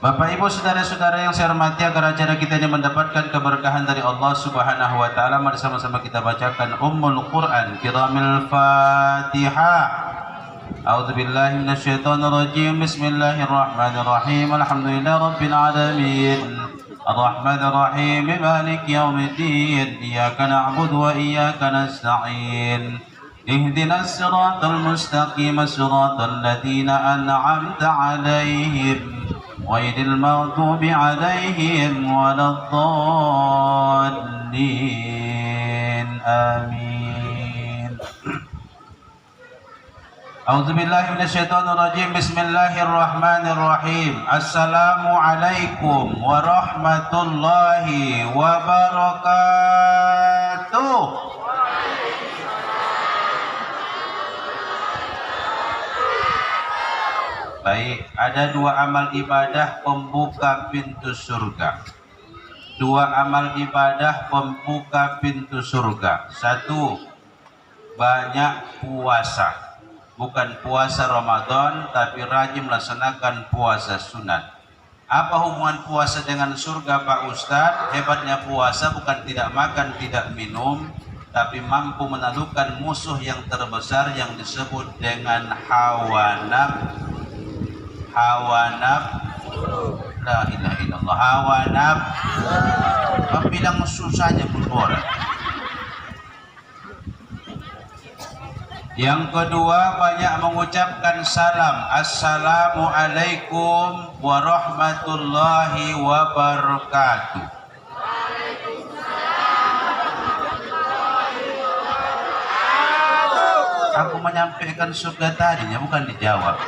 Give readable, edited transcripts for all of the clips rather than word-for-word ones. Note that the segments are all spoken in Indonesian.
Bapak Ibu saudara-saudara yang saya hormati, agar acara kita ini mendapatkan keberkahan dari Allah Subhanahu wa taala, mari sama-sama kita bacakan Ummul Quran Kiramil Fatihah. A'udzu billahi minasyaitonir rajim. Bismillahirrahmanirrahim. Alhamdulillahirabbil alamin. Arrahmanir rahim. Maliki yaumiddin. Iyyaka na'budu wa iyyaka nasta'in. Ihdinas siratal mustaqim, siratal ladzina an'amta 'alaihim غير المغضوب عليهم ولا الضالين آمين. أعوذ بالله من الشيطان الرجيم. بسم الله الرحمن الرحيم. السلام عليكم ورحمة الله وبركاته. Baik, ada dua amal ibadah pembuka pintu surga. Dua amal ibadah pembuka pintu surga. Satu, banyak puasa. Bukan puasa Ramadan, tapi rajin melaksanakan puasa sunat. Apa hubungan puasa dengan surga, Pak Ustadz? Hebatnya puasa bukan tidak makan, tidak minum, tapi mampu menaklukkan musuh yang terbesar yang disebut dengan hawa nafsu. La ilaha illallah. Hawa nafsu. Bilang susahnya pun. Yang kedua, banyak mengucapkan salam. Assalamualaikum warahmatullahi wabarakatuh. Aku menyampaikan surga tadinya, bukan dijawab.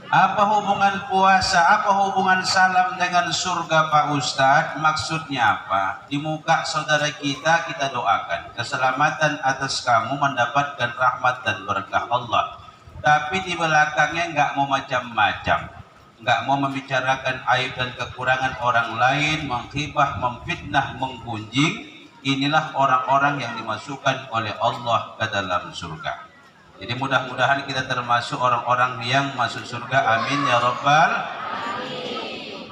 Apa hubungan puasa, apa hubungan salam dengan surga, Pak Ustadz? Maksudnya apa? Di muka saudara kita, kita doakan keselamatan atas kamu, mendapatkan rahmat dan berkah Allah. Tapi di belakangnya nggak mau macam-macam, nggak mau membicarakan aib dan kekurangan orang lain, menghibah, memfitnah, menggunjing. Inilah orang-orang yang dimasukkan oleh Allah ke dalam surga. Jadi mudah-mudahan kita termasuk orang-orang yang masuk surga. Amin ya rabbal alamin.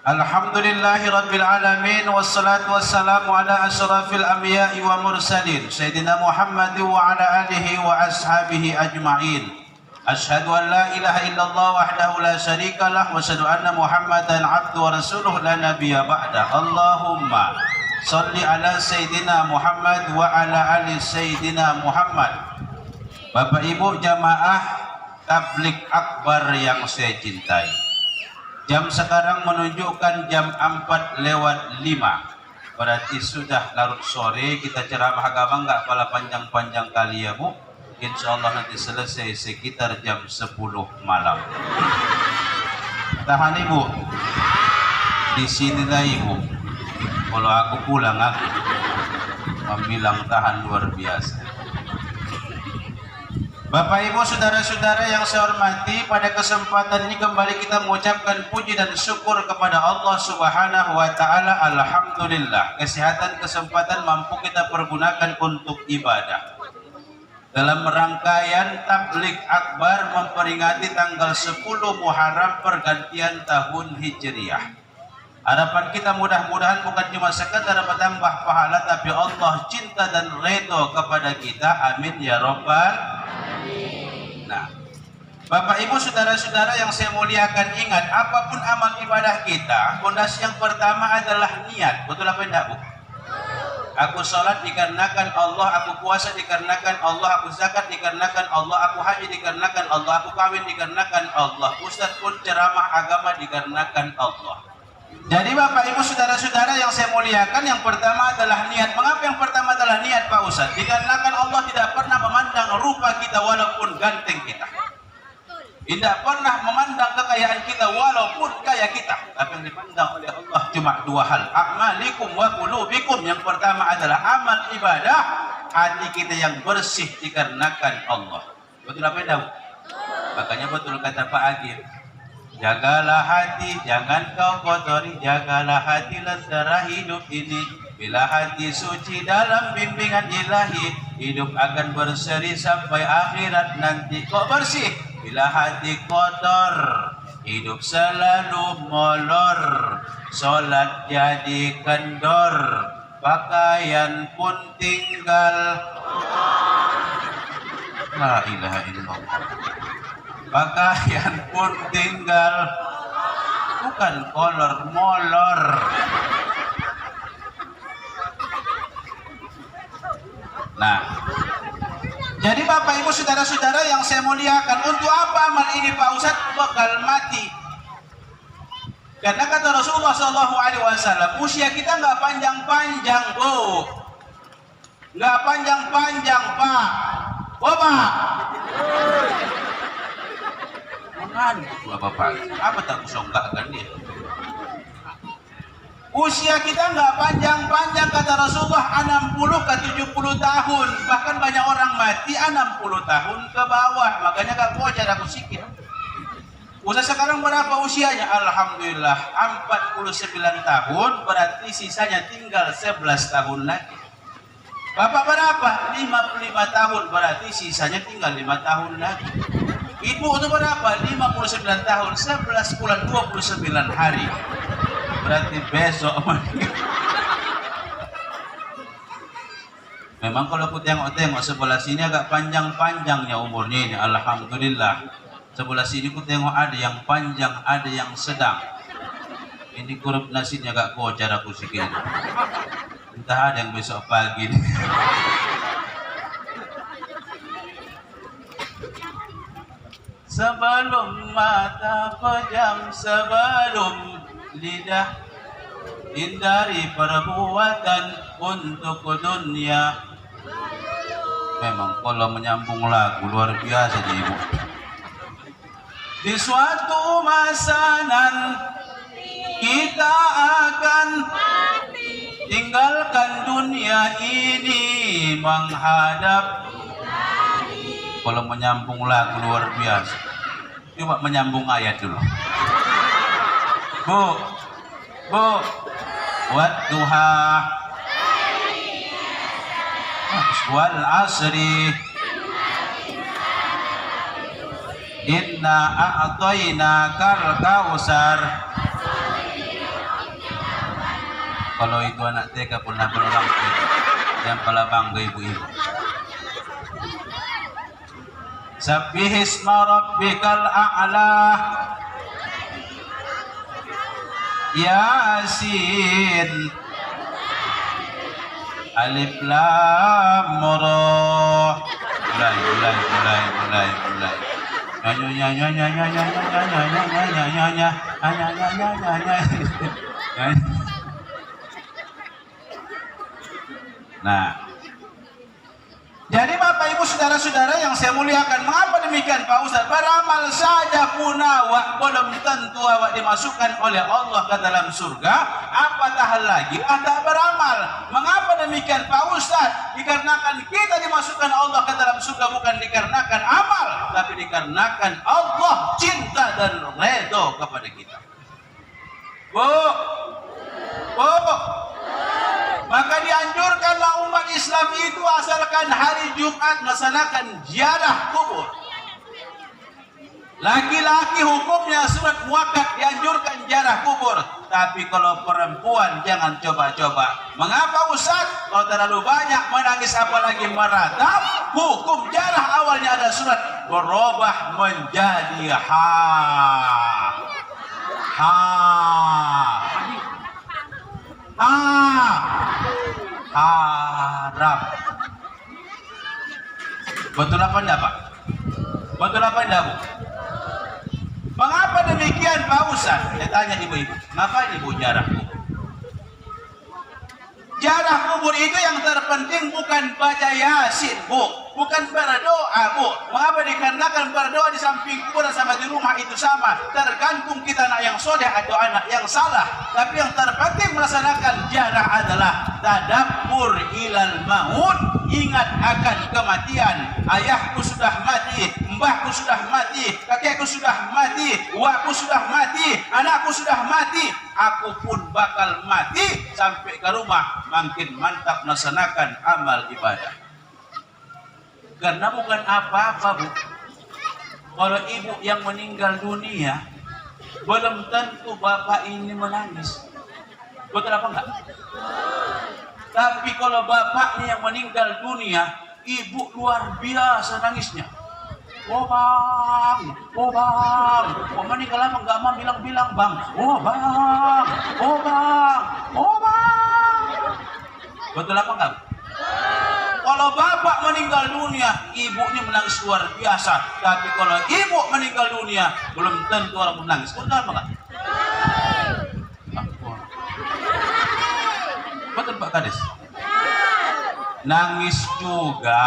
Alhamdulillahi rabbil alamin. Wassalatu wassalamu ala asyrafil anbiya'i wa mursalin Sayyidina Muhammad wa ala alihi wa ashabihi ajma'in. Asyhadu an la ilaha illallah wahdahu la syarika lah, wa asyhadu anna Muhammadan abdu wa rasuluh la nabiyya ba'da. Allahumma Salli ala Sayyidina Muhammad wa ala ali Sayyidina Muhammad. Bapak Ibu jamaah tablik akbar yang saya cintai, jam sekarang menunjukkan jam 4:05. Berarti sudah larut sore. Kita ceramah agama nggak pala panjang-panjang kali ya Bu. Insya Allah nanti selesai sekitar jam 10 malam. Tahan Ibu. Di sini lah Ibu. Kalau aku pulang, aku membilang tahan luar biasa. Bapak Ibu saudara-saudara yang saya hormati, pada kesempatan ini kembali kita mengucapkan puji dan syukur kepada Allah Subhanahu wa taala. Alhamdulillah, kesehatan kesempatan mampu kita pergunakan untuk ibadah. Dalam rangkaian tablik akbar memperingati tanggal 10 Muharram pergantian tahun Hijriah. Harapan kita mudah-mudahan bukan cuma sekedar bertambah pahala, tapi Allah cinta dan redho kepada kita. Amin ya rabbal alamin. Nah, Bapak Ibu saudara-saudara yang saya muliakan, ingat, apapun amal ibadah kita, fondasi yang pertama adalah niat. Betul apa tidak Bu? Aku sholat dikarenakan Allah, aku puasa dikarenakan Allah, aku zakat dikarenakan Allah, aku haji dikarenakan Allah, aku kawin dikarenakan Allah, ustadz pun ceramah agama dikarenakan Allah. Jadi Bapak Ibu saudara-saudara yang saya muliakan, yang pertama adalah niat. Mengapa yang pertama adalah niat Pak Ustadz? Dikarenakan Allah tidak pernah memandang rupa kita walaupun ganteng kita, tidak pernah memandang kekayaan kita walaupun kaya kita. Tapi yang dipandang oleh Allah cuma dua hal, a'malikum wa qulubikum. Yang pertama adalah amal ibadah, hati kita yang bersih dikarenakan Allah. Betul apa tidak? Makanya betul kata Pak Agil, jagalah hati, jangan kau kotori. Jagalah hati lentera hidup ini. Bila hati suci dalam bimbingan ilahi, hidup akan berseri sampai akhirat nanti. Kok bersih? bila hati kotor, hidup selalu molor, sholat jadi kendor, pakaian pun tinggal. La ilaha illallah. Pakaian pun tinggal, bukan kolor, molor. Nah, jadi Bapak Ibu saudara-saudara yang saya muliakan, untuk apa amal ini Pak Ustadz? Bakal mati. Karena kata Rasulullah SAW, usia kita nggak panjang-panjang, Bu. Nggak panjang-panjang, Pak. Oh, Pak. Bapak, apa tak kusongkak kan dia? Usia kita nggak panjang-panjang, kata Rasulullah, 60 ke 70 tahun. Bahkan banyak orang mati 60 tahun ke bawah. Makanya gak wajar aku sikit. Usia sekarang berapa usianya? Alhamdulillah 49 tahun, berarti sisanya tinggal 11 tahun lagi. Bapak berapa? 55 tahun, berarti sisanya tinggal 5 tahun lagi. Ibu itu berapa? 59 tahun, 11 bulan 29 hari. Berarti besok. Memang kalau aku tengok-tengok sebelah sini agak panjang-panjangnya umurnya ini. Alhamdulillah. Sebelah sini aku tengok ada yang panjang, ada yang sedang. Ini kurup nasinya agak kocar aku sikit. Entah ada yang besok pagi. Sebelum mata pejam, sebelum lidah hindari perbuatan untuk dunia. Memang kalau menyambung lagu luar biasa nih Ibu. Di suatu masa kita akan tinggalkan dunia ini menghadap. Kalau menyambung lagu luar biasa. Coba menyambung ayat dulu. Bu, wadduha wal asri inna a'tainakal kautsar. Kalau itu anak TK pernah orang yang pala bangga ibu-ibu. Sabbihisma rabbikal a'la. Yasin. Alif lam ra. Mulai. Nah, jadi Bapak Ibu saudara-saudara yang saya muliakan, mengapa demikian Pak Ustaz? Beramal saja pun awak belum tentu awak dimasukkan oleh Allah ke dalam surga, apatah lagi Anda beramal. Mengapa demikian Pak Ustaz? Dikarenakan kita dimasukkan Allah ke dalam surga bukan dikarenakan amal, tapi dikarenakan Allah cinta dan redha kepada kita. Bu, maka dianjurkanlah umat Islam itu asalkan hari Jumat melaksanakan ziarah kubur. Laki-laki hukumnya surat muakkad dianjurkan ziarah kubur. Tapi kalau perempuan jangan coba-coba. Mengapa Ustaz? Kalau terlalu banyak menangis apalagi meratap, hukum ziarah awalnya ada surat berubah menjadi haram. Betul apa enggak Pak? Betul apa enggak Bu? Mengapa demikian Pak Ustaz? Saya tanya ibu-ibu, ngapain ibu ziarah kubur? Ziarah kubur itu yang terpenting bukan baca Yasin Bu, bukan berdoa Bu. Mengapa? Dikarenakan berdoa di samping kubur sama di rumah itu sama. Tergantung kita anak yang soleh atau anak yang salah. Tapi yang terpenting melaksanakan ziarah adalah tadabbur ilal maut, ingat akan kematian. Ayahku sudah mati, mbahku sudah mati, kakekku sudah mati, uakku sudah mati, anakku sudah mati. Aku pun bakal mati. Sampai ke rumah makin mantap melaksanakan amal ibadah. Karena bukan apa-apa Bu. Kalau ibu yang meninggal dunia, belum tentu bapak ini menangis. Betul apa enggak? Tapi kalau bapaknya yang meninggal dunia, ibu luar biasa nangisnya. Oh bang, oh bang, oh meninggal lama nggak mau bilang-bilang bang. Oh bang, oh bang, oh bang. Betul apa enggak? Kalau bapak meninggal dunia, ibunya menangis luar biasa. Tapi kalau ibu meninggal dunia, belum tentu orang menangis. Betul apa enggak? Betul Pak Kades? Nangis juga.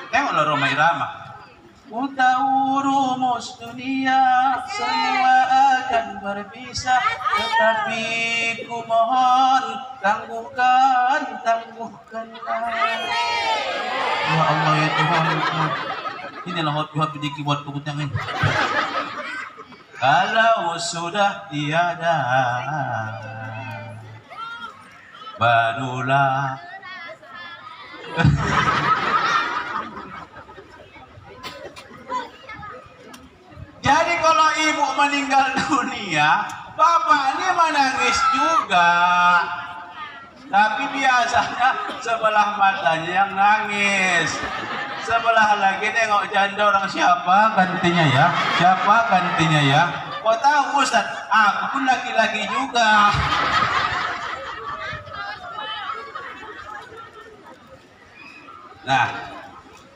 Tengoklah Roma Irama. Ku tahu rumus dunia semua akan berpisah, tetapi ku mohon tangguhkan. Ya Allah ya Tuhan, inilah hobi diki buat kebutang ini. Kalau sudah tiada, barulah jadi kalau ibu meninggal dunia, bapak ini menangis juga. Tapi biasanya sebelah matanya yang nangis, sebelah lagi nengok janda orang siapa gantinya ya? Siapa gantinya ya? Kau tahu Ustaz, aku pun laki-laki juga. Nah,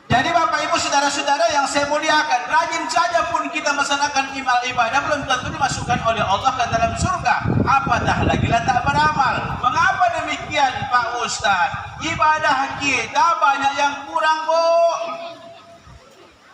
jadi Bapak Ibu saudara-saudara yang saya muliakan, rajin saja pun kita melaksanakan ibadah belum tentu dimasukkan oleh Allah ke dalam surga. Apatah lagi tak beramal. Mengapa demikian Pak Ustaz? Ibadah kita banyak yang kurang, Bu.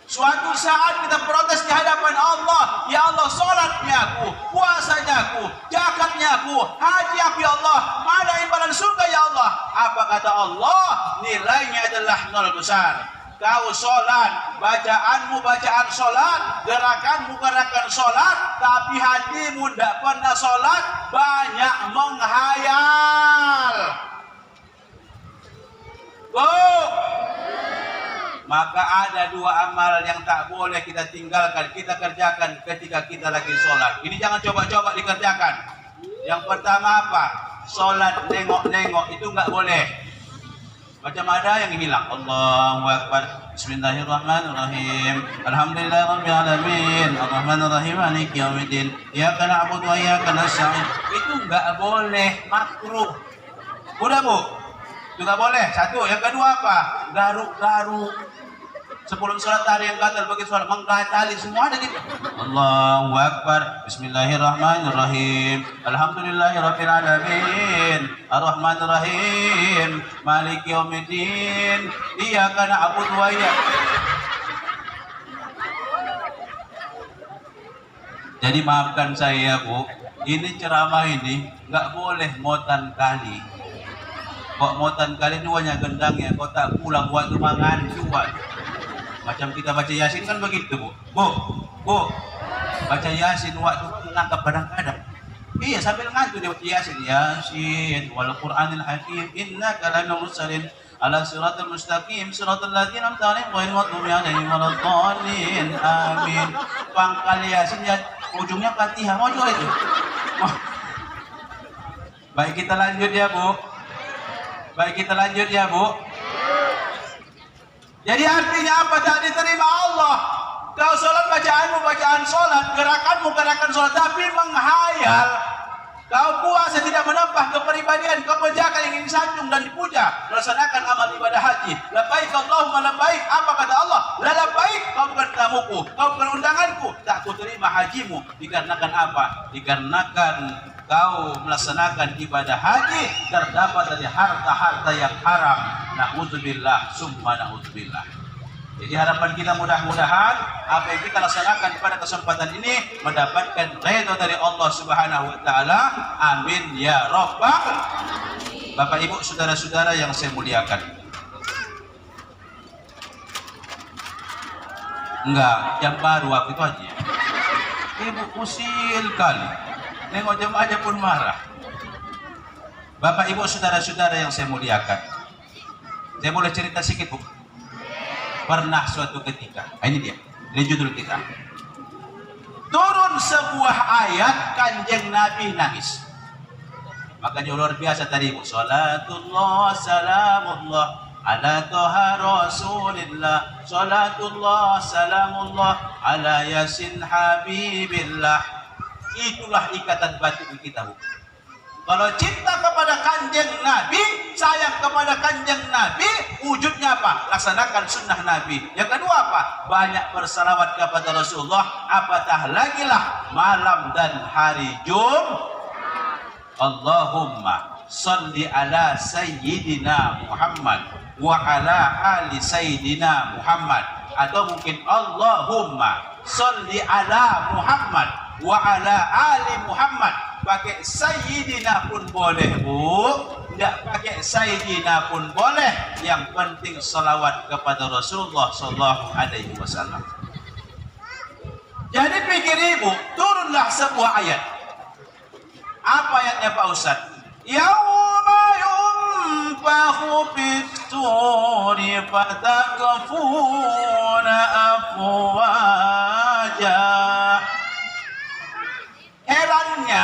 Suatu saat kita protes di hadapan Allah, ya Allah, sholatnya aku, puasanya aku, zakatnya aku, haji aku ya Allah, mana imbalan surga ya Allah? Apa kata Allah? Nilainya adalah 0 besar. Kau sholat, bacaanmu bacaan sholat, gerakanmu gerakan sholat, tapi hatimu tidak pernah sholat, banyak menghayal. Maka ada 2 amal yang tak boleh kita tinggalkan, kita kerjakan ketika kita lagi sholat. Ini jangan coba-coba dikerjakan. Yang pertama apa? Sholat nengok-nengok itu nggak boleh. Macam ada yang hilang. Allahu Akbar. Bismillahirrahmanirrahim. Alhamdulillahirabbil alamin. Arrahmanirrahim. Maliki yaumiddin. Iyyaka na'budu wa iyyaka nasta'in. Itu nggak boleh, makruh. Udah, Bu? Itu nggak boleh. Satu. Yang kedua apa? Garuk-garuk. Sebelum sholat hari yang gatal bagi sholat menggatali semua ada gitu. Allahu Akbar. Bismillahirrahmanirrahim. Alhamdulillahirabbil alamin. Arrahmanirrahim. Maliki yaumiddin. Iyyaka na'budu wa iyyaka. Jadi maafkan saya, Bu. Ini ceramah ini nggak boleh motan kali. Kok motan kali duanya gendangnya, kok tak pulang waktu mangan juga. Macam kita baca Yasin kan begitu, Bu. Bu, baca Yasin waktu menangkap kadang-kadang. Iya, sambil ngantuk dia baca Yasin. Yasin wal Qur'anil Hakim innaka laminal mursalin ala siratal mustaqim siratal ladzina an'amta 'alaihim ghairil maghdubi 'alaihim waladdallin. Amin. Pangkal Yasin ya ujungnya Fatihah. Mau juga itu. Baik, kita lanjut ya, Bu. Jadi artinya apa? Tak diterima Allah. Kau sholat bacaanmu bacaan sholat, gerakanmu gerakan sholat, tapi menghayal. Kau puasa tidak menambah kepribadian, kau berjalan ingin sanjung dan dipuja, melaksanakan amal ibadah haji. Labbaik Allahumma labbaik. Apa kata Allah? La labbaik. Kau bukan tamuku, kau bukan undanganku, tak kuterima hajimu. Dikarenakan apa? Dikarenakan kau melaksanakan ibadah haji terdapat dari harta-harta yang haram. Na'udzubillah summa na'udzubillah. Jadi harapan kita mudah-mudahan apa yang kita laksanakan pada kesempatan ini mendapatkan ridho dari Allah Subhanahu wa taala. Amin ya rabbal. Bapak Ibu saudara-saudara yang saya muliakan. Enggak, yang baru waktu itu aja. Ibu usil kali. Nengok jemaah aja pun marah. Bapak Ibu saudara-saudara yang saya muliakan. Saya boleh cerita sedikit, Bu? Pernah suatu ketika, ini dia. Ini judul kita. Turun sebuah ayat, Kanjeng Nabi nangis. Makanya luar biasa tadi, salatullah salamullah ala toha rasulillah, salatullah salamullah ala yasin habibillah. Itulah ikatan batin kita. Kalau cinta kepada Kanjeng Nabi, sayang kepada Kanjeng Nabi, wujudnya apa? Laksanakan sunnah Nabi. Yang kedua apa? Banyak bersalawat kepada Rasulullah. Apatah lagi lah malam dan hari Jumat. Allahumma salli ala sayyidina Muhammad wa ala ali sayyidina Muhammad, atau mungkin Allahumma salli ala Muhammad wa ala ali Muhammad. Pakai sayyidina pun boleh, Bu, tidak pakai sayyidina pun boleh. Yang penting salawat kepada Rasulullah sallallahu alaihi wasallam. Jadi pikir Ibu, turunlah sebuah ayat. Apa ayatnya Pak Ustaz? Yauma yunfakhu fis-suri fatakfuna afwaja. Herannya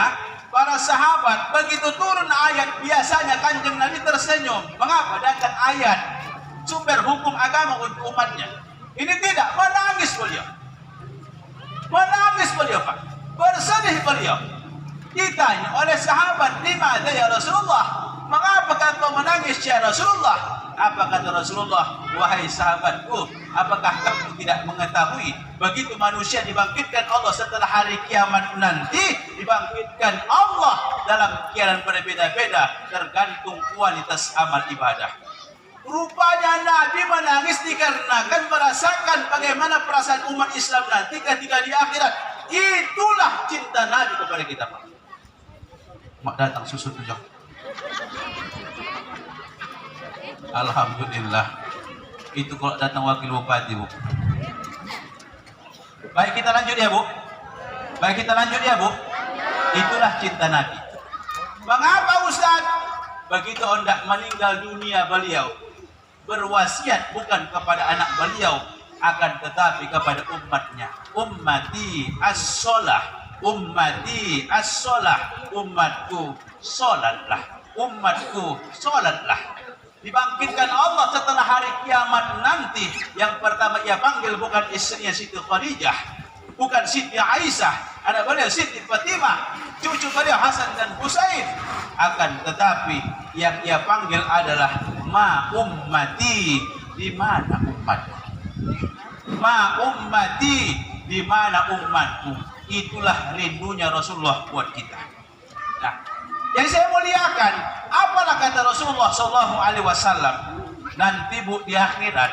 para sahabat, begitu turun ayat biasanya Kanjeng Nabi tersenyum. Mengapa datang ayat sumber hukum agama untuk umatnya? Ini tidak, menangis beliau. Menangis beliau, Pak. Bersedih beliau. Ditanya oleh sahabat, "Di mana ya Rasulullah? Mengapa kau menangis ya Rasulullah?" Apa kata Rasulullah? "Wahai sahabatku, apakah kamu tidak mengetahui begitu manusia dibangkitkan Allah setelah hari kiamat nanti, dibangkitkan Allah dalam keadaan berbeda-beda tergantung kualitas amal ibadah." Rupanya Nabi menangis dikarenakan merasakan bagaimana perasaan umat Islam nanti ketika di akhirat. Itulah cinta Nabi kepada kita, Pak. Mak datang susu tujuh. Alhamdulillah. Itu kalau datang wakil bupati, Bu. Baik, kita lanjut ya, Bu. Baik, kita lanjut ya, Bu. Itulah cinta Nabi. Mengapa Ustaz? Begitu hendak meninggal dunia beliau berwasiat bukan kepada anak beliau, akan tetapi kepada umatnya. Ummati as-sholah, ummati as-sholah, umatku sholatlah, umatku sholatlah. Dibangkitkan Allah setelah hari kiamat nanti. Yang pertama ia panggil bukan istrinya Siti Khadijah, bukan Siti Aisyah, anak beliau Siti Fatimah, cucu beliau Hasan dan Husain. Akan tetapi yang ia panggil adalah ma ummati, di mana umatku? Ma ummati, di mana umatku? Itulah rindunya Rasulullah buat kita. Nah, yang saya muliakan, apalah kata Rasulullah sallallahu alaihi wasallam? Nanti, Bu, di akhirat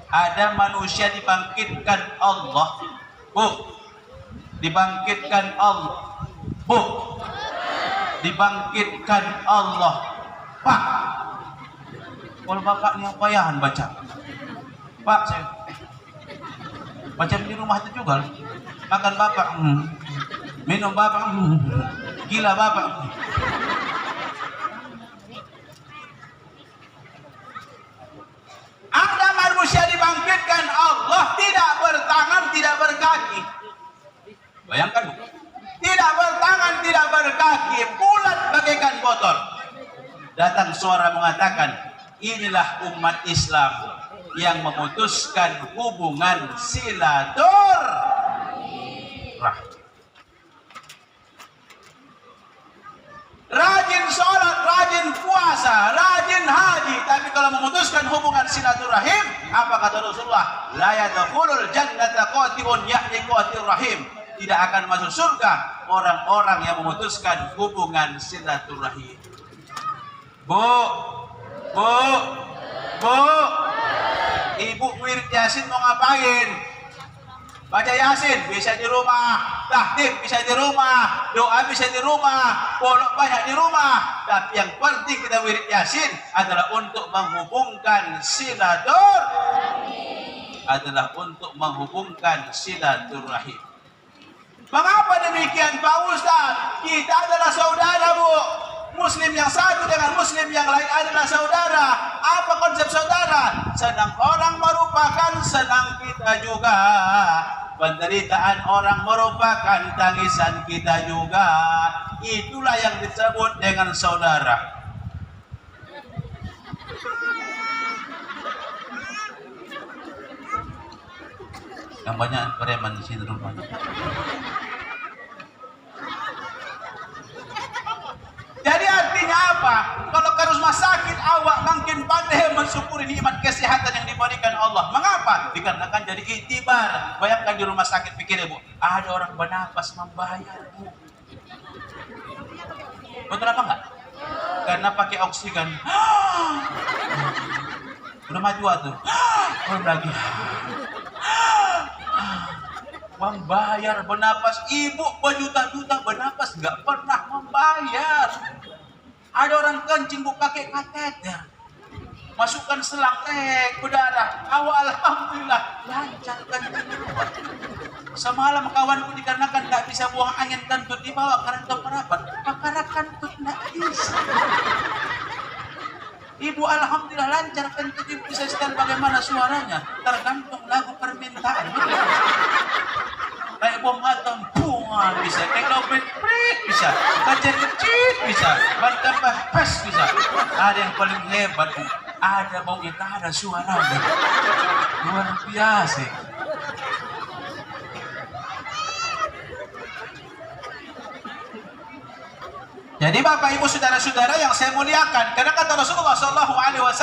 ada manusia dibangkitkan Allah. Bu, dibangkitkan Allah. Bu, dibangkitkan Allah. Pak, kalau bapak ini payahan baca. Pak, saya baca di rumah itu juga. Makan bapak, minum bapak, gila bapak. Ada manusia dibangkitkan Allah tidak bertangan, tidak berkaki. Bayangkan, Bu. Tidak bertangan, tidak berkaki, bulat bagaikan botol. Datang suara mengatakan, inilah umat Islam yang memutuskan hubungan silaturahmi. Rajin sholat, rajin puasa, rajin haji, tapi kalau memutuskan hubungan silaturahim, apa kata Rasulullah? La yadkhulul jannata qati'un ya'ni qatir rahim. Tidak akan masuk surga orang-orang yang memutuskan hubungan silaturahim. Bu, Bu, Bu, Ibu wirid Yasin mau ngapain? Baca Yasin bisa di rumah, tahlil bisa di rumah, doa bisa di rumah, pondok banyak di rumah. Tapi yang penting kita wirid Yasin adalah untuk menghubungkan silaturahim. Adalah untuk menghubungkan silaturahim. Mengapa demikian, Pak Ustaz? Kita adalah saudara, Bu. Muslim yang satu dengan Muslim yang lain adalah saudara. Apa konsep saudara? Sedang orang baru merupakan senang kita juga. Penderitaan orang merupakan tangisan kita juga. Itulah yang disebut dengan saudara. Yang banyak preman di sini rumahnya. Jadi artinya apa? Kalau ke rumah sakit awak makin pandai mensyukuri nikmat kesehatan yang diberikan Allah. Mengapa? Dikarenakan jadi iktibar. Bayangkan di rumah sakit, pikir Bu, ada orang bernapas membayar Bu. Betul apa enggak? Karena pakai oksigen. Udah maju tuh. Belum lagi. Membayar bernapas, ibu berjuta-juta bernapas nggak pernah membayar. Ada orang kencing bu pakai kateter, masukkan selang berdarah. Alhamdulillah lancar kencing. Semalam kawanku dikarenakan nggak bisa buang angin kentut dibawa karena perapat, karena kentut nggak bisa. Ibu alhamdulillah lancar kentut, ibu bisa setel bagaimana suaranya tergantung lagu permintaan. Kayak bom atom, bunga bisa, kayak lobet bisa, kaca kecil bisa, bantambah pas bisa. Ada yang paling hebat, ada bau kita, ada suaranya, luar biasa. Jadi Bapak Ibu saudara-saudara yang saya muliakan, karena kata Rasulullah SAW,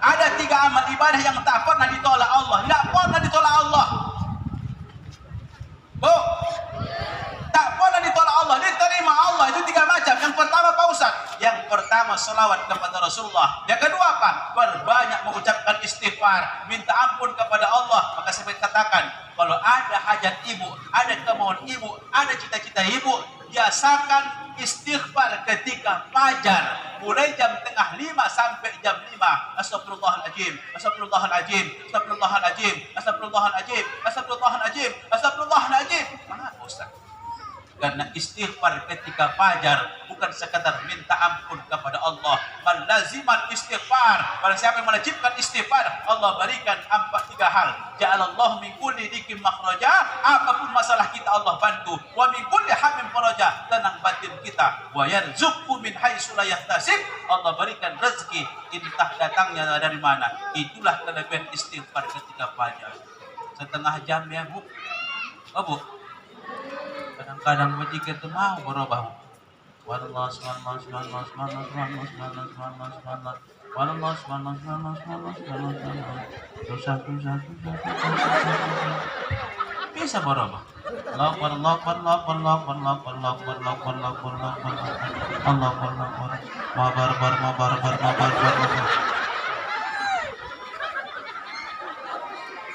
ada 3 amal ibadah yang tak pernah ditolak Allah, tidak pernah ditolak Allah. Bu, tak pernah ditolak Allah, diterima Allah. Itu 3 macam. Yang pertama Pak Ustaz, yang pertama selawat kepada Rasulullah. Yang kedua apa? Berbanyak mengucapkan istighfar, minta ampun kepada Allah. Maka saya katakan, kalau ada hajat ibu, ada kemauan ibu, ada cita-cita ibu, biasakan istighfar ketika fajar, mulai jam tengah 5 sampai jam 5. Astagfirullahaladzim, astagfirullahaladzim, astagfirullahaladzim, astagfirullahaladzim, astagfirullahaladzim, astagfirullahaladzim. Kenapa Ustaz? Karena istighfar ketika fajar bukan sekadar minta ampun kepada Allah. Malaziman istighfar. Barang siapa yang melajibkan istighfar, Allah berikan 3 hal. Ja'alallahu min kulli dikim makhraja. Apapun masalah kita Allah bantu. Wa min kulli hamim faraja. Tenang batin kita. Wa yarzuqhu min haitsu la yahtasib. Allah berikan rezeki entah datangnya dari mana. Itulah kelebihan istighfar ketika fajar. Setengah jam ya Bu. Oh Bu. Kadang-kadang berjikir itu mau berubah. Wallah subhanallah subhanallah subhanallah subhanallah subhanallah subhanallah subhanallah wallah subhanallah subhanallah subhanallah subhanallah dosa bisa berubah. Allah Allah Allah Allah Allah Allah Allah Allah Allah Allah mabar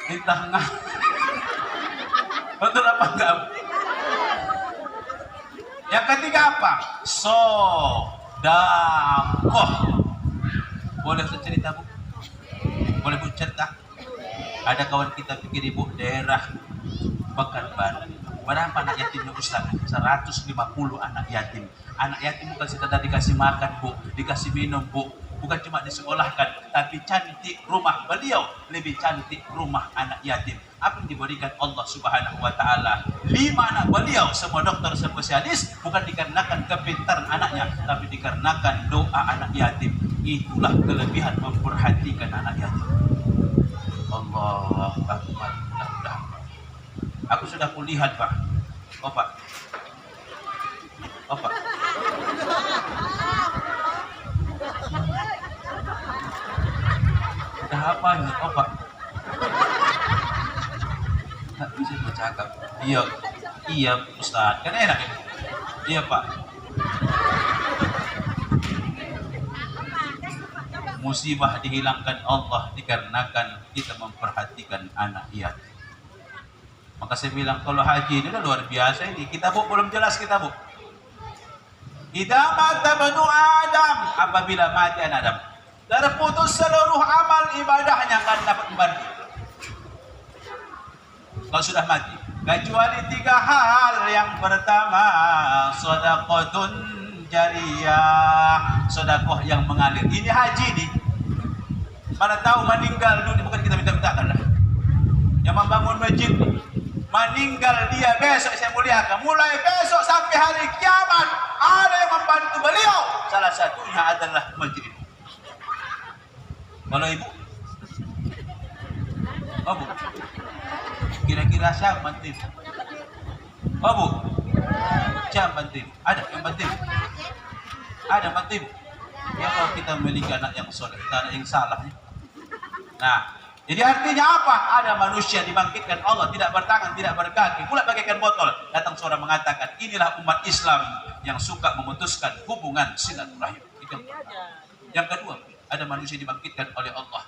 entah enggak betul apa enggak. Yang ketiga apa? Sodakoh. Boleh cerita Bu? Boleh Bu cerita? Ada kawan kita pikir Ibu daerah Pekanbaru. Berapa anak yatimnya Ustaz? 150 anak yatim. Anak yatim bukan sekadar dikasih makan Bu, dikasih minum Bu, bukan cuma disekolahkan, tapi cantik rumah beliau lebih cantik rumah anak yatim. Apa yang diberikan Allah Subhanahu wa taala? 5 anak beliau semua dokter spesialis, bukan dikarenakan kepintaran anaknya, tapi dikarenakan doa anak yatim. Itulah kelebihan memperhatikan anak yatim. Allah Akbar. Aku sudah kulihat Pak. Oh Pak. Oh Pak. Udah apa nih? Oh Pak. Nggak bisa bercakap. Iya Ustaz, kan enak ya? Iya Pak. Musibah dihilangkan Allah dikarenakan kita memperhatikan anak yatim. Maka saya bilang kalau haji ini udah luar biasa ini. Kita Bu belum jelas kita Bu. Idza mata banu Adam, apabila mati anak Adam, terputus seluruh amal ibadahnya, kan dapat kembali. Kalau sudah mati, kecuali 3 hal. Yang pertama, sedekahun jariyah, sedekah yang mengalir. Ini haji nih. Mana tahu meninggal dunia, bukan kita minta-minta kan lah. yang membangun masjid, meninggal dia besok saya muliakan, mulai besok sampai hari kiamat ada yang membantu beliau, salah satunya adalah masjid. Kalau ibu, oh bu, kira-kira siapa bantu ibu? Oh bu, siapa bantu ibu? Ada yang bantu ibu? Ada bantu ibu? Ya kalau kita memiliki anak yang soleh, kita ada yang salah. Nah, jadi artinya apa? Ada manusia dibangkitkan Allah, tidak bertangan, tidak berkaki, pula bagaikan botol. Datang seorang mengatakan, inilah umat Islam yang suka memutuskan hubungan silaturahim. Itu yang kedua, ada manusia dibangkitkan oleh Allah,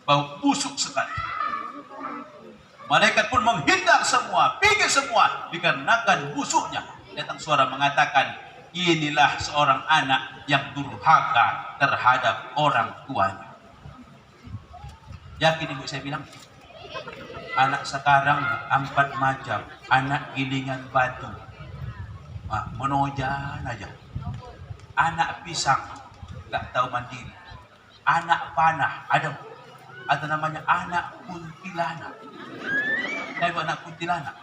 bau busuk sekali. Malaikat pun menghindar semua, pikir semua, dikarenakan busuknya. Datang suara mengatakan, inilah seorang anak yang durhaka terhadap orang tuanya. Yakin ibu saya bilang, anak sekarang 4 macam, anak gilingan batu, menojan aja, anak pisang nggak tahu mandiri, anak panah, ada namanya anak kuntilanak. Saya anak kuntilanak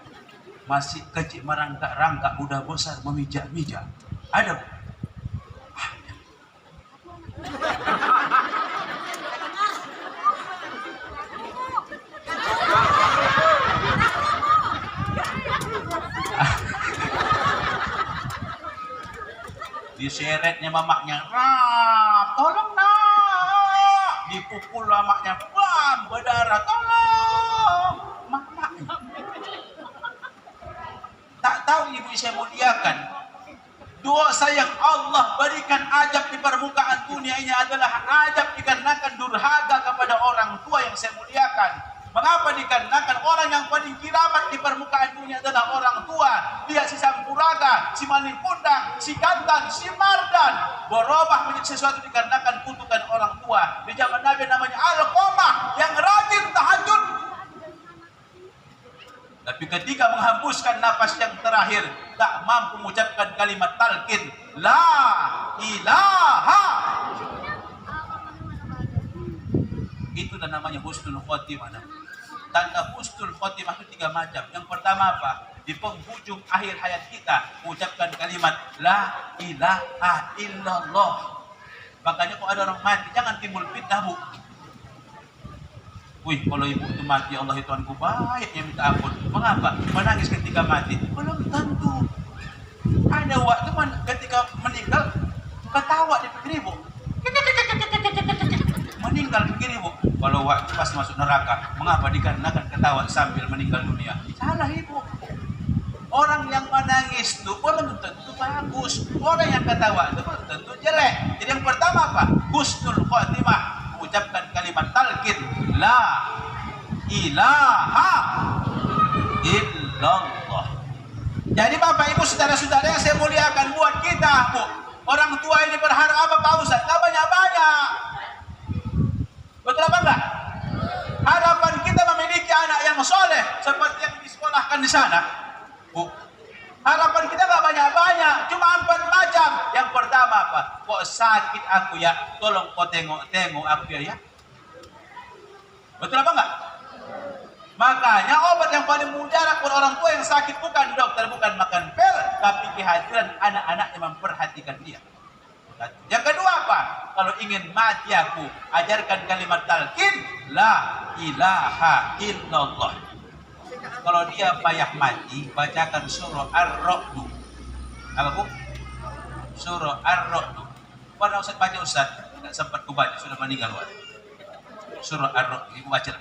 masih kecil merangkak-rangkak, udah besar memijak-mijak. Ada. Diseretnya mamaknya, tolong nak, dipukul mamaknya, berdarah, tolong mamaknya. Tak tahu ibu saya muliakan, dosa yang Allah berikan ajab di permukaan dunia ini adalah ajab dikarenakan durhaka kepada orang tua yang saya muliakan. Mengapa? Dikarenakan orang yang paling kiramat di permukaan dunia adalah orang tua. Dia si Sampuraga, si Maling Kundang, si Gantang, si Mardan berubah menjadi sesuatu dikarenakan kutukan orang tua. Di zaman Nabi namanya Al-Qamah yang rajin tahajud. Tapi ketika menghembuskan nafas yang terakhir, tak mampu mengucapkan kalimat talqin, la ilaha. Itulah namanya husnul khotimah. Tanda husnul khotimah itu 3 macam. Yang pertama apa? Di penghujung akhir hayat kita mengucapkan kalimat la ilaha illallah. Makanya kalau ada orang mati jangan timbul fitnah, bu. Wih, kalau ibu itu mati, Allah itu Tuhanku baik yang minta ampun. Mengapa? Menangis ketika mati. Belum tentu. Ada waktu ketika meninggal ketawa di pikir ibu. Meninggal pikir ibu. Kalau waktu pas masuk neraka, mengapa? Dikarenakan ketawa sambil meninggal dunia. Salah ibu. Orang yang menangis itu belum tentu bagus. Orang yang ketawa itu belum tentu jelek. Jadi yang pertama apa? Husnul khotimah. Mengucapkan kalimat talqin la ilaha illallah. Jadi Bapak Ibu saudara-saudara yang saya muliakan, buat kita, bu, orang tua ini berharap apa Pak Ustaz? Gak banyak-banyak. Betul apa enggak? Harapan kita memiliki anak yang soleh seperti yang disekolahkan di sana, bu. Harapan kita gak banyak-banyak, cuma 4 macam. Yang pertama apa? Kok sakit aku ya, tolong kau tengok aku ya. Betul apa enggak? Makanya obat yang paling mujarab buat orang tua yang sakit bukan dokter, bukan makan pil, tapi kehadiran anak-anak yang memperhatikan dia. Yang kedua apa? Kalau ingin mati aku, ajarkan kalimat talqin la ilaha illallah. Kalau dia payah mati, bacakan surah Ar-Ra'd. Apa bu? Surah Ar-Ra'd. Pada Ustaz baca Ustaz, tidak sempat kubaca, sudah meninggal. Surah Ar-Ra'd, ibu baca.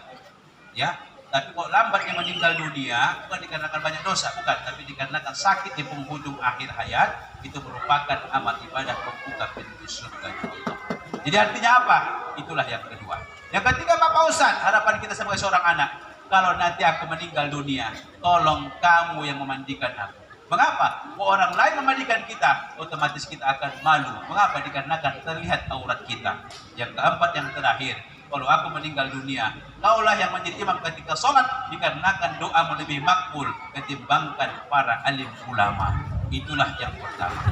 Ya, tapi kok lambatnya meninggal dunia, bukan dikarenakan banyak dosa, bukan, tapi dikarenakan sakit di penghujung akhir hayat, itu merupakan amal ibadah pembuka pintu surga Allah. Jadi artinya apa? Itulah yang kedua. Yang ketiga Bapak Ustaz, harapan kita sebagai seorang anak, kalau nanti aku meninggal dunia, tolong kamu yang memandikan aku. Mengapa? Orang lain memandikan kita, otomatis kita akan malu. Mengapa? Dikarenakan terlihat aurat kita. Yang keempat, yang terakhir, kalau aku meninggal dunia, kaulah yang menjadi imam ketika sholat, dikarenakan doamu lebih makbul ketimbangkan para alim ulama. Itulah yang pertama.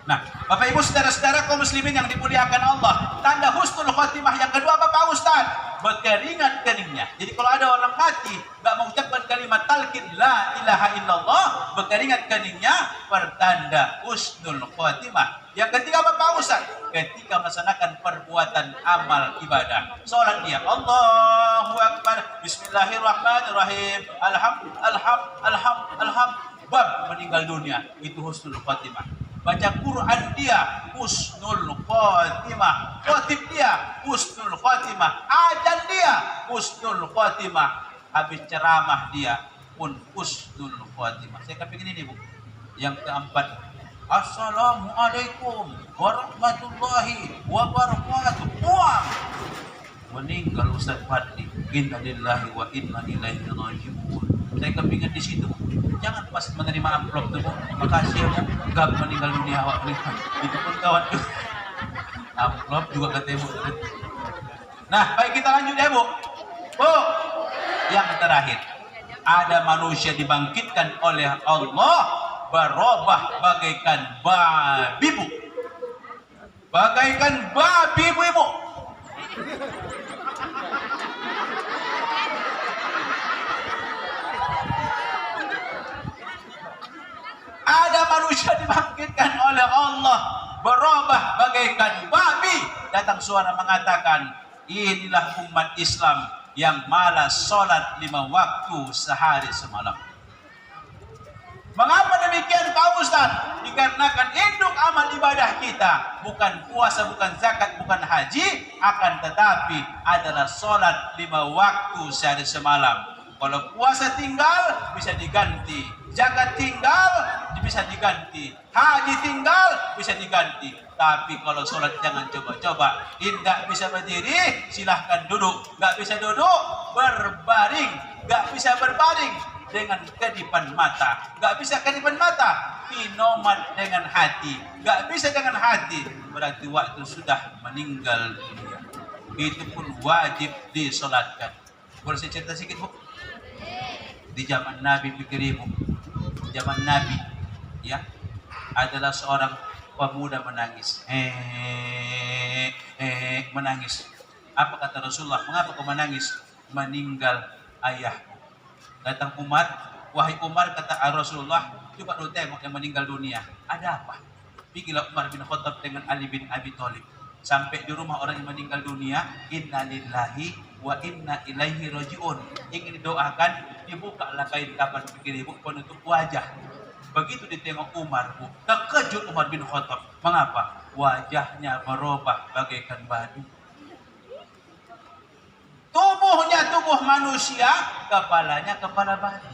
Nah, Bapak Ibu saudara-saudara kaum muslimin yang dimuliakan Allah, tanda husnul khotimah yang kedua apa Pak Ustaz? berkeringat keningnya. Jadi kalau ada orang mati nggak mengucapkan kalimat talqin la ilaha illallah, berkeringat keningnya, pertanda husnul khotimah. Yang ketiga apa Pak Ustaz? Ketika melaksanakan perbuatan amal ibadah. Salat dia Allahu Akbar, Bismillahirrahmanirrahim, bab meninggal dunia, itu husnul khotimah. Baca Quran dia husnul khotimah, khotib dia husnul khotimah, ajan dia husnul khotimah, habis ceramah dia pun husnul khotimah. Saya kepingin ini Bu. Yang keempat, Assalamualaikum warahmatullahi wabarakatuh. Buang. Meninggal Ustaz Fadli. Inna lillahi wa inna ilaihi raji'un. Saya kepingin di situ. Jangan pas menerima amplop tuh, makasih ya Bu, gak meninggal dunia awak meninggal. Itu pun kawan tuh. Amplop juga kata Bu. Nah, baik kita lanjut ya Bu. Bu, yang terakhir, ada manusia dibangkitkan oleh Allah berubah bagaikan babi Bu. Bagaikan babi Bu Ibu. Ada manusia dibangkitkan oleh Allah berubah bagaikan babi. Datang suara mengatakan, inilah umat Islam yang malas sholat 5 waktu sehari semalam. Mengapa demikian Pak Ustaz? Dikarenakan induk amal ibadah kita bukan puasa, bukan zakat, bukan haji, akan tetapi adalah sholat 5 waktu sehari semalam. Kalau puasa tinggal bisa diganti, zakat tinggal bisa diganti, haji tinggal bisa diganti. Tapi kalau sholat jangan coba-coba. Tidak bisa berdiri, silahkan duduk. Gak bisa duduk, berbaring. Gak bisa berbaring, dengan kedipan mata. Gak bisa kedipan mata, pinoman dengan hati. Gak bisa dengan hati, berarti waktu sudah meninggal dunia. Itu pun wajib disolatkan. Boleh saya cerita sedikit Bu? Di zaman Nabi, pikir Ibu, zaman Nabi ya, adalah seorang pemuda menangis. Menangis. Apa kata Rasulullah? Mengapa kau menangis? Meninggal ayahku. Datang Umar, wahai Umar, kata Rasulullah, coba lu tengok yang meninggal dunia. Ada apa? Pergilah Umar bin Khattab dengan Ali bin Abi Thalib. Sampai di rumah orang yang meninggal dunia, inna lillahi wa inna ilaihi raji'un. Ingin didoakan, dibukalah kain kafan pikir Ibu penutup wajah. Begitu ditengok Umar Bu, terkejut Umar bin Khattab. Mengapa? Wajahnya berubah bagaikan badu. Tubuhnya tubuh manusia, kepalanya kepala babi.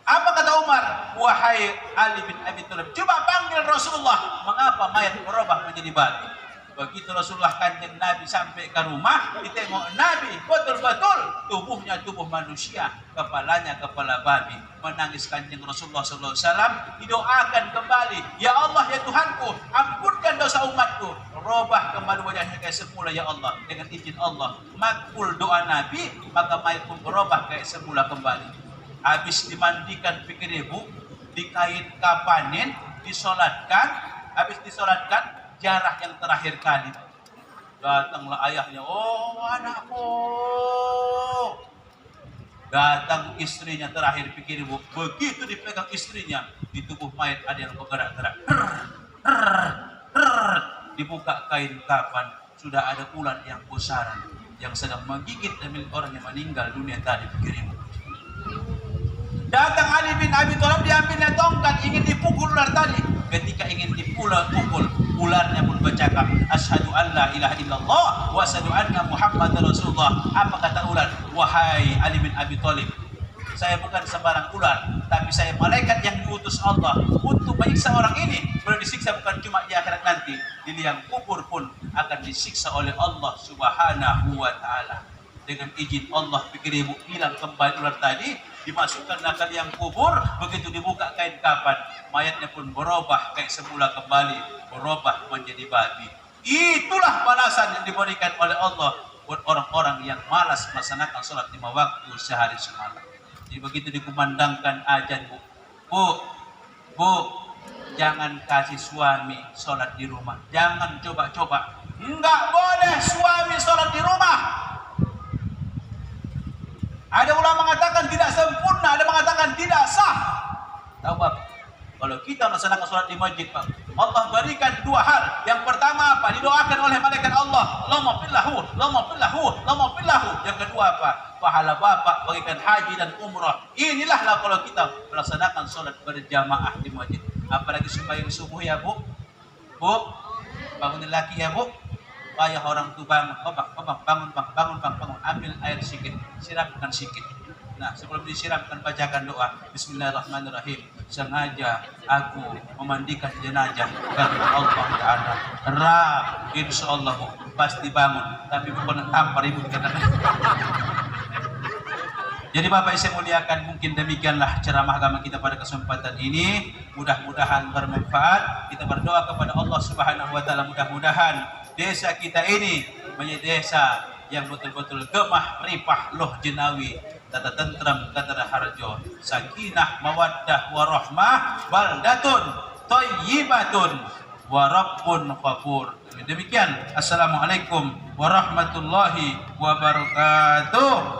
Apa kata Umar? Wahai Ali bin Abi Thalib, coba panggil Rasulullah. Mengapa mayat berubah menjadi babi? Begitu Rasulullah Kanjeng Nabi sampai ke rumah, ditengok Nabi, betul-betul tubuhnya tubuh manusia, kepalanya kepala babi. Menangis Kanjeng Rasulullah SAW, didoakan kembali, ya Allah ya Tuhanku, ampunkan dosa umatku, robah kembali wajahnya kayak semula ya Allah. Dengan izin Allah, makbul doa Nabi, maka mayat pun berubah kayak semula kembali. Habis dimandikan pikir Ibu, dikait kapanin, disolatkan, habis disolatkan, jarah yang terakhir kali. Datanglah ayahnya, oh anakku. Datang istrinya terakhir pikir Ibu. Begitu dipegang istrinya, di tubuh mayat ada yang bergerak-gerak. Dibuka kain kafan, sudah ada ular yang besaran yang sedang menggigit milik orang yang meninggal dunia tadi pikir Ibu. Datang Ali bin Abi Thalib, diambilnya tongkat, ingin dipukul ular tadi. Ketika ingin dipukul, ularnya pun bercakap, asyhadu an la ilaha illallah wa asyhadu anna Muhammadar Rasulullah. Apa kata ular? Wahai Ali bin Abi Thalib, saya bukan sembarang ular, tapi saya malaikat yang diutus Allah untuk menyiksa orang ini. Boleh disiksa bukan cuma di akhirat nanti, di liang kubur pun akan disiksa oleh Allah Subhanahu wa taala. Dengan izin Allah pikir Ibu, hilang kembali ular tadi, dimasukkan ke liang kubur. Begitu dibuka kain kafan, mayatnya pun berubah kayak semula kembali, berubah menjadi babi. Itulah balasan yang diberikan oleh Allah buat orang-orang yang malas melaksanakan sholat 5 waktu sehari semalam. Jadi begitu dikumandangkan azan Bu, jangan kasih suami sholat di rumah. Jangan coba-coba. Enggak boleh suami sholat di rumah. melaksanakan sholat di masjid, Pak. Allah berikan dua hal. Yang pertama apa? Didoakan oleh malaikat Allah. Allahumma fillahu, Allahumma fillahu, Allahumma fillahu. Yang kedua apa? Pahala bapak bagikan haji dan umrah. Inilah lah kalau kita melaksanakan sholat berjamaah di masjid. Apalagi sembahyang subuh ya Bu. Bu, bangunin lagi ya Bu. Ayah orang tua bangun, bangun, ambil air sedikit, siramkan sedikit. Nah, sebelum disiramkan bacakan doa. Bismillahirrahmanirrahim. Sengaja aku memandikan jenazah karena Allah Taala. Insya Allah Bu, pasti bangun. Tapi bukan tampar ibu karena. Jadi Bapak Ibu saya muliakan, mungkin demikianlah ceramah agama kita pada kesempatan ini. Mudah-mudahan bermanfaat. Kita berdoa kepada Allah Subhanahu wa taala, mudah-mudahan desa kita ini menjadi desa yang betul-betul gemah, ripah, loh jenawi, tata tentram, tata harjo, sakinah, mawaddah, warahmah, baldatun, thayyibatun, warabbun ghafur. Demikian. Assalamualaikum warahmatullahi wabarakatuh.